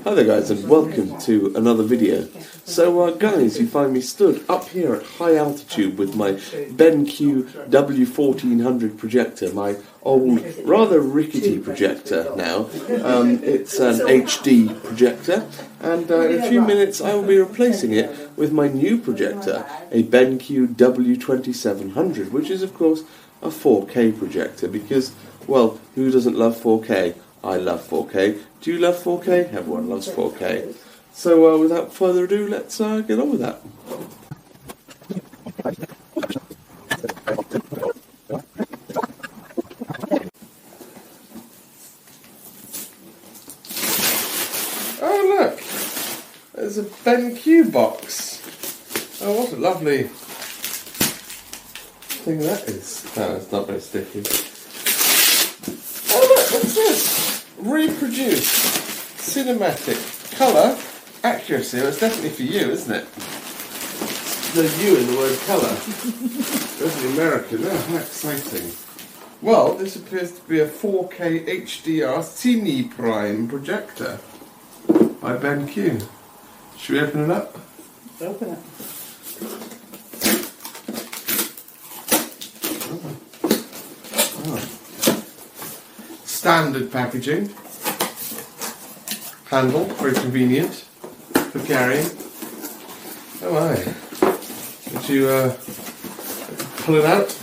Hi there guys, and welcome to another video. So guys, you find me stood up here at high altitude with my BenQ W1400 projector, my old, rather rickety projector now. It's an HD projector, and in a few minutes I will be replacing it with my new projector, a BenQ W2700, which is of course a 4K projector, because, well, who doesn't love 4K? I love 4K. Do you love 4K? Everyone loves 4K. So without further ado, let's get on with that. Oh look! There's a BenQ box. Oh, what a lovely thing that is. No, it's not very sticky. Oh look, what's this? Reproduce cinematic colour accuracy. Well, it's definitely for you, isn't it? There's you in the word colour. Definitely American. Oh, how exciting. Well, this appears to be a 4K HDR Cine Prime projector by BenQ. Should we open it up? Open it. Oh. Standard packaging. Handle, very convenient for carrying. Oh my. Did you pull it out?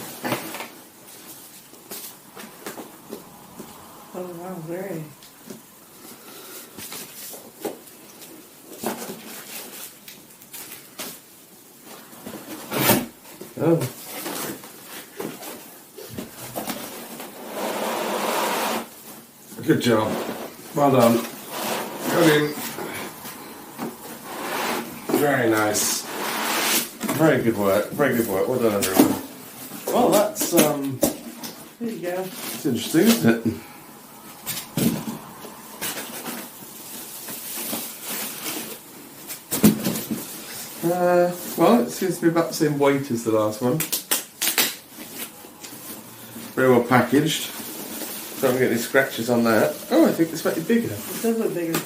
Oh wow, very. Oh. Good job. Well done. Got in. Very nice. Very good work. Very good work. Well done, everyone. Well, that's There you go. it's interesting, isn't it? Well, it seems to be about the same weight as the last one. Very well packaged. Don't get any scratches on that. Oh, I think it's slightly bigger. It does look bigger.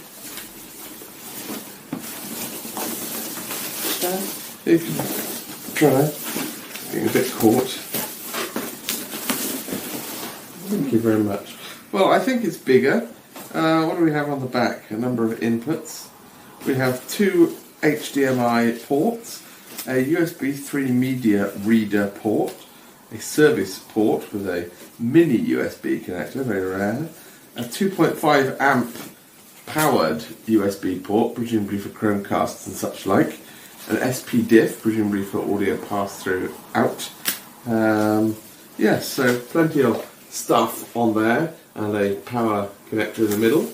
You can try. Getting a bit caught. Thank you very much. Well, I think it's bigger. What do we have on the back? A number of inputs. We have two HDMI ports, a USB 3 media reader port, a service port with a mini USB connector, very rare, a 2.5 amp powered USB port, presumably for Chromecasts and such like, an SP diff, presumably for audio pass-through out. Yes, so plenty of stuff on there, and a power connector in the middle.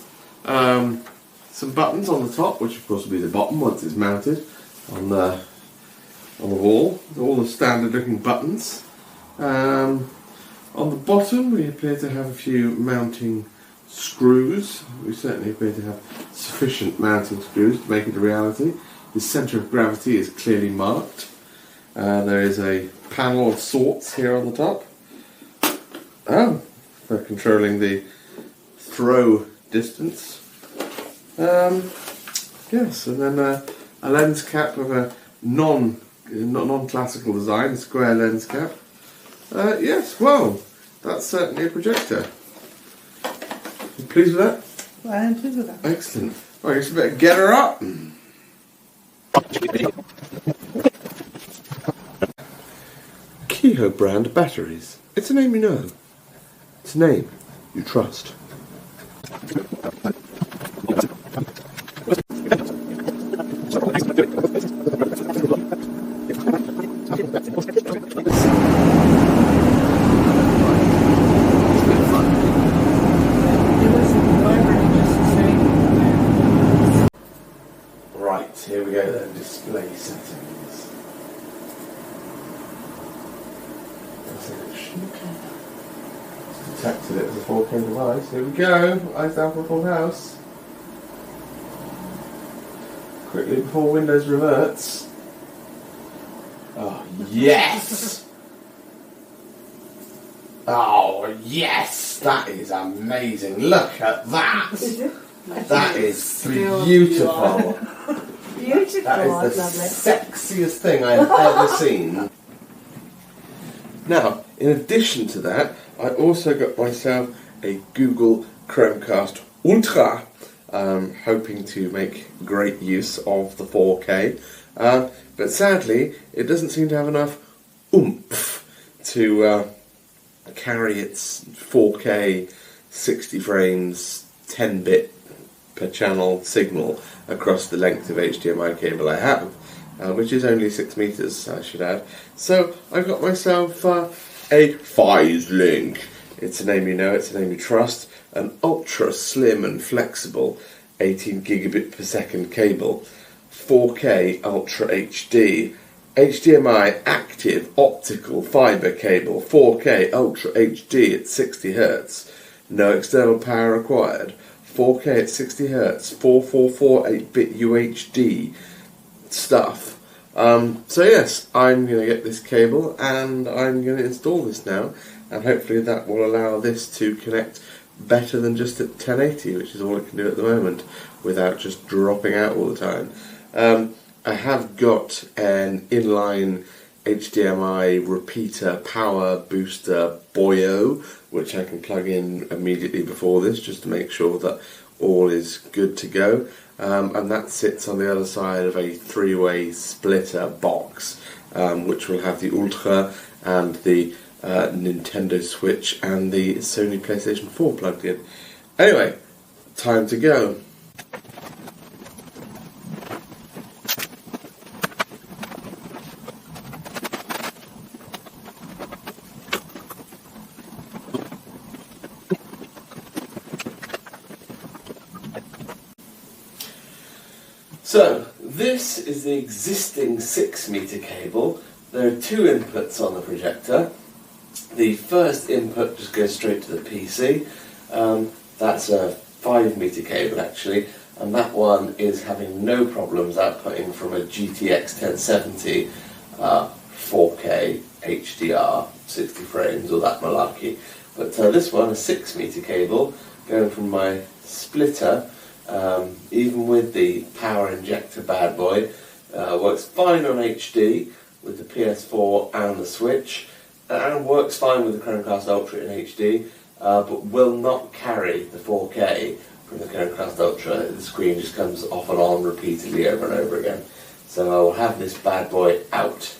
Some buttons on the top, which of course will be the bottom once it's mounted on the wall. All the standard looking buttons. On the bottom we appear to have a few mounting screws. We certainly appear to have sufficient mounting screws to make it a reality. The centre of gravity is clearly marked. There is a panel of sorts here on the top. Oh, for controlling the throw distance. Yes, and then a lens cap of a non-classical design, a square lens cap. Yes, well, that's certainly a projector. You pleased with that? I am pleased with that. Excellent. Well, I guess we better get her up. Kehoe brand batteries. It's a name you know. It's a name you trust. Right, here we go then, display settings. Detected it as a 4K device. Here we go, eyes down for full house. Quickly before Windows reverts. Oh, yes! Oh, yes! That is amazing. Look at that! That is Still beautiful. Beautiful. That is the Lovely. sexiest thing I've ever seen. Now, in addition to that, I also got myself a Google Chromecast Ultra, hoping to make great use of the 4K. But sadly, it doesn't seem to have enough oomph to carry its 4K 60 frames 10-bit per channel signal across the length of HDMI cable I have, which is only 6 meters, I should add. So I've got myself a Link. It's a name you know, it's a name you trust, an ultra slim and flexible 18 gigabit per second cable, 4K Ultra HD, HDMI active optical fibre cable, 4K Ultra HD at 60 Hz, no external power required, 4K at 60 Hz, 444 8-bit UHD stuff. So yes, I'm going to get this cable and I'm going to install this now, and hopefully that will allow this to connect better than just at 1080, which is all it can do at the moment, without just dropping out all the time. I have got an inline HDMI repeater power booster Boyo, which I can plug in immediately before this, just to make sure that all is good to go. And that sits on the other side of a 3-way splitter box, which will have the Ultra and the Nintendo Switch and the Sony PlayStation 4 plugged in. Anyway, time to go. So, this is the existing 6-meter cable. There are 2 inputs on the projector. The first input just goes straight to the PC. That's a 5-meter cable actually, and that one is having no problems outputting from a GTX 1070 4K HDR 60 frames or that malarkey. But this one, a 6-meter cable, going from my splitter, even with the power injector bad boy, works fine on HD with the PS4 and the Switch, and works fine with the Chromecast Ultra in HD, but will not carry the 4K from the Chromecast Ultra. The screen just comes off and on repeatedly over and over again. So I will have this bad boy out.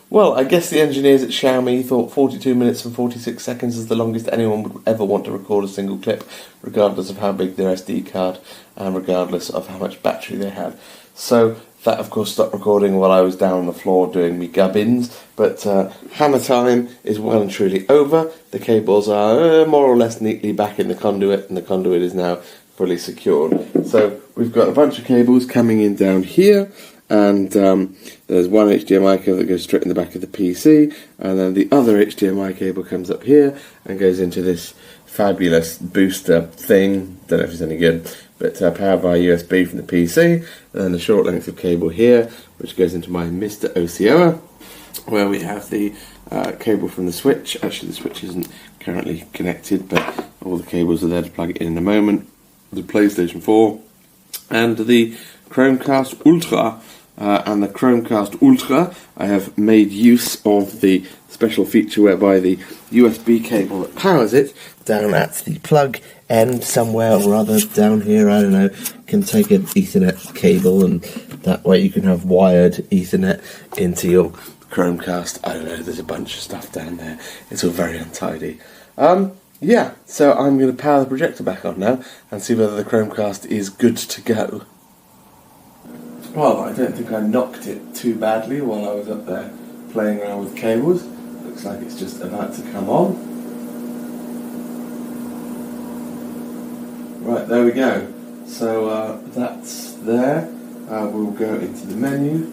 Well, I guess the engineers at Xiaomi thought 42 minutes and 46 seconds is the longest anyone would ever want to record a single clip, regardless of how big their SD card and regardless of how much battery they had. So that, of course, stopped recording while I was down on the floor doing me gubbins, but hammer time is well and truly over. The cables are more or less neatly back in the conduit, and the conduit is now fully secured. So we've got a bunch of cables coming in down here, and there's one HDMI cable that goes straight in the back of the PC, and then the other HDMI cable comes up here and goes into this fabulous booster thing. Don't know if it's any good, but powered by USB from the PC, and then a short length of cable here which goes into my Mr. OCOA, where we have the cable from the Switch. Actually, the Switch isn't currently connected, but all the cables are there to plug it in a moment. The PlayStation 4 and the Chromecast Ultra. And the Chromecast Ultra, I have made use of the special feature whereby the USB cable that powers it, down at the plug end somewhere or other down here, I don't know, can take an Ethernet cable, and that way you can have wired Ethernet into your Chromecast. I don't know, there's a bunch of stuff down there. It's all very untidy. Yeah, so I'm going to power the projector back on now and see whether the Chromecast is good to go. Well, I don't think I knocked it too badly while I was up there playing around with cables. Looks like it's just about to come on. Right, there we go. So that's there. We'll go into the menu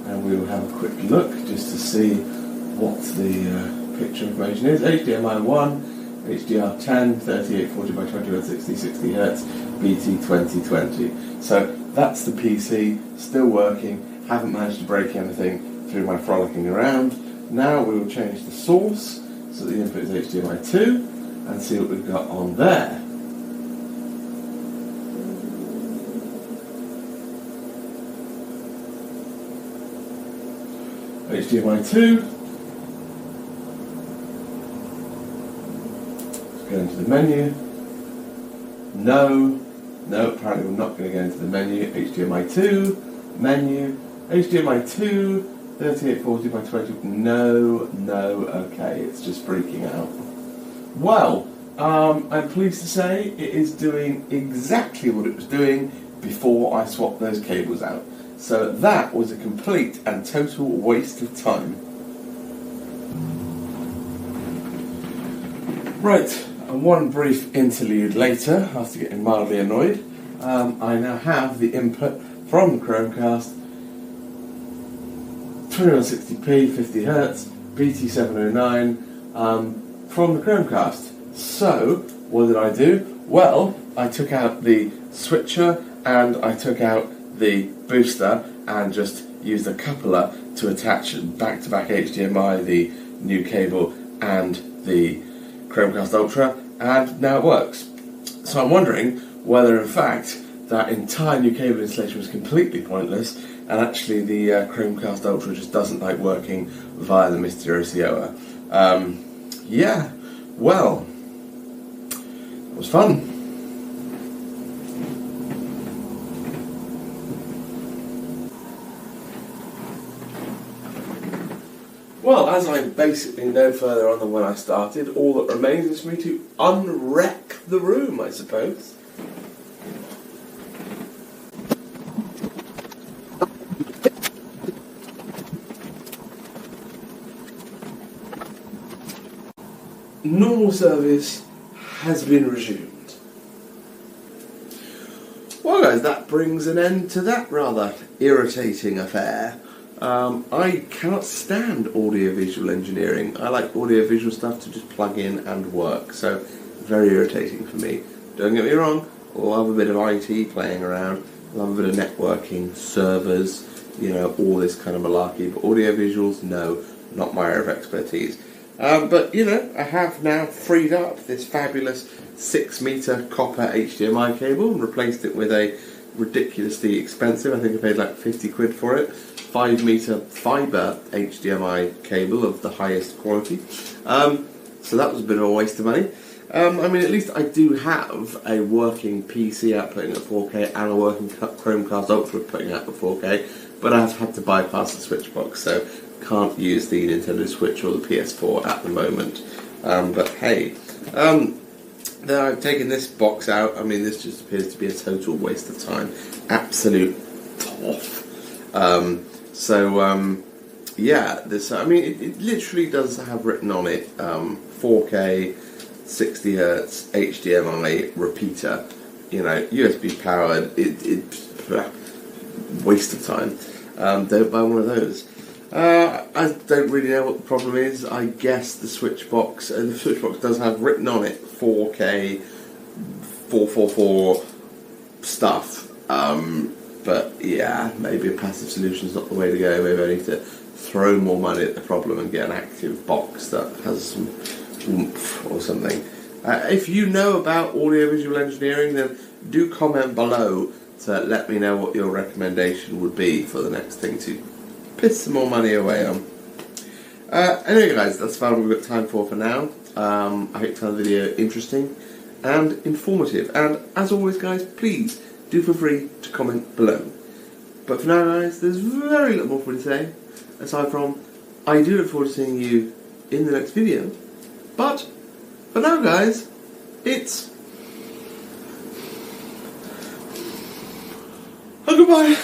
and we'll have a quick look just to see what the picture information is HDMI 1, HDR10, 3840 by 2160, 60 Hz, BT 2020. So that's the PC, still working, haven't managed to break anything through my frolicking around. Now we will change the source, so the input is HDMI 2, and see what we've got on there. HDMI 2. Let's go into the menu. No, apparently we're not going to go into the menu. HDMI 2, menu, HDMI 2, 3840 by 20. No, okay, it's just freaking out. Well, I'm pleased to say it is doing exactly what it was doing before I swapped those cables out. So that was a complete and total waste of time. Right, and one brief interlude later, after getting mildly annoyed, I now have the input from the Chromecast, 2160p, 50 Hz, BT 709, from the Chromecast. So, what did I do? Well, I took out the switcher and I took out the booster and just used a coupler to attach back-to-back HDMI, the new cable, and the Chromecast Ultra, and now it works. So I'm wondering whether in fact that entire new cable installation was completely pointless and actually the Chromecast Ultra just doesn't like working via the Mysteriosioa. Yeah, well, it was fun. Well, as I'm basically no further on than when I started, all that remains is for me to unwreck the room, I suppose. Normal service has been resumed. Well guys, that brings an end to that rather irritating affair. I cannot stand audio-visual engineering. I like audio-visual stuff to just plug in and work, so very irritating for me. Don't get me wrong, love a bit of IT playing around, love a bit of networking, servers, you know, all this kind of malarkey, but audio-visuals, no, not my area of expertise. But, you know, I have now freed up this fabulous 6-metre copper HDMI cable and replaced it with a ridiculously expensive, I think I paid like 50 quid for it, 5-metre fibre HDMI cable of the highest quality. So that was a bit of a waste of money. I mean, at least I do have a working PC outputting at 4K and a working Chromecast Ultra putting out at 4K, but I've had to bypass the switch box, so can't use the Nintendo Switch or the PS4 at the moment. But hey, then I've taken this box out. I mean, this just appears to be a total waste of time. Absolute toff. Yeah, this, I mean, it literally does have written on it 4K, 60 Hz, HDMI, repeater, you know, USB powered, waste of time. Don't buy one of those. I don't really know what the problem is. I guess the switch box does have written on it 4K, 444 stuff. But yeah, maybe a passive solution is not the way to go. Maybe I need to throw more money at the problem and get an active box that has some oomph or something. If you know about audiovisual engineering, then do comment below to let me know what your recommendation would be for the next thing to piss some more money away on. Anyway guys, that's about all we've got time for now. I hope you found the video interesting and informative. And as always guys, please do feel free to comment below. But for now guys, there's very little more for me to say, aside from, I do look forward to seeing you in the next video. But, for now guys, it's a goodbye.